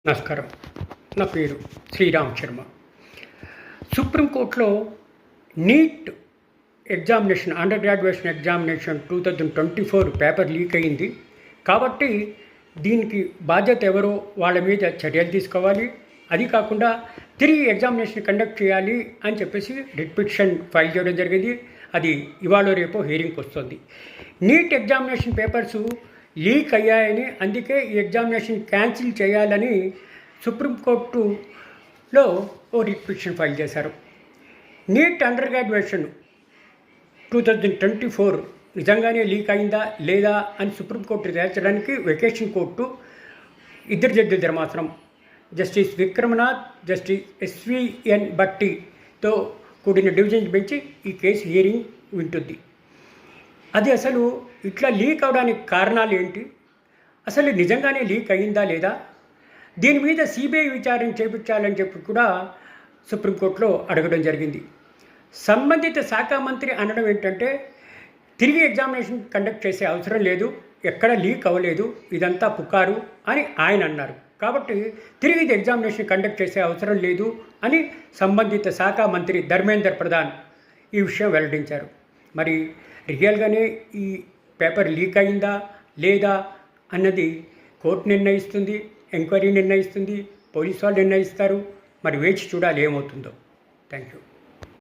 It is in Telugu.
నమస్కారం. నా పేరు శ్రీరామ్ శర్మ. సుప్రీంకోర్టులో neat examination, under graduation examination 2024 paper leak అయింది. కాబట్టి దీనికి బాధ్యత ఎవరో వాళ్ళ మీద చర్యలు తీసుకోవాలి. అది కాకుండా తిరిగి ఎగ్జామినేషన్ కండక్ట్ చేయాలి అని చెప్పేసి రిట్ పిటిషన్ ఫైల్ చేయడం జరిగింది. అది ఇవాళ రేపో హియరింగ్కి వస్తుంది. నీట్ ఎగ్జామినేషన్ పేపర్సు లీక్ అయ్యాయని, అందుకే ఈ ఎగ్జామినేషన్ క్యాన్సిల్ చేయాలని సుప్రీంకోర్టులో ఓ రిట్ పిటిషన్ ఫైల్ చేశారు. నీట్ అండర్ గ్రాడ్యుయేషన్ 2024 నిజంగానే లీక్ అయిందా లేదా అని సుప్రీంకోర్టు తేల్చడానికి వెకేషన్ కోర్టు ఇద్దరు జడ్జిల ధర్మాసనం జస్టిస్ విక్రమనాథ్, జస్టిస్ ఎస్విఎన్ భట్టితో కూడిన డివిజన్ బెంచ్ ఈ కేసు హియరింగ్ వింటుంది. అది అసలు ఇట్లా లీక్ అవడానికి కారణాలు ఏంటి, అసలు నిజంగానే లీక్ అయిందా లేదా, దీని మీద సిబిఐ విచారణ చేపించాలని చెప్పి కూడా సుప్రీంకోర్టులో అడగడం జరిగింది. సంబంధిత శాఖ మంత్రి అనడం ఏంటంటే తిరిగి ఎగ్జామినేషన్ కండక్ట్ చేసే అవసరం లేదు, ఎక్కడ లీక్ అవ్వలేదు, ఇదంతా పుకారు అని ఆయన అన్నారు. కాబట్టి తిరిగి ఇది ఎగ్జామినేషన్ కండక్ట్ చేసే అవసరం లేదు అని సంబంధిత శాఖ మంత్రి ధర్మేందర్ ప్రధాన్ ఈ విషయం వెల్లడించారు. మరి రియల్గానే ఈ పేపర్ లీక్ అయిందా లేదా అన్నది కోర్టు నిర్ణయిస్తుంది, ఎంక్వైరీ నిర్ణయిస్తుంది, పోలీసు వాళ్ళు నిర్ణయిస్తారు. మరి వేచి చూడాలి ఏమవుతుందో. Thank you.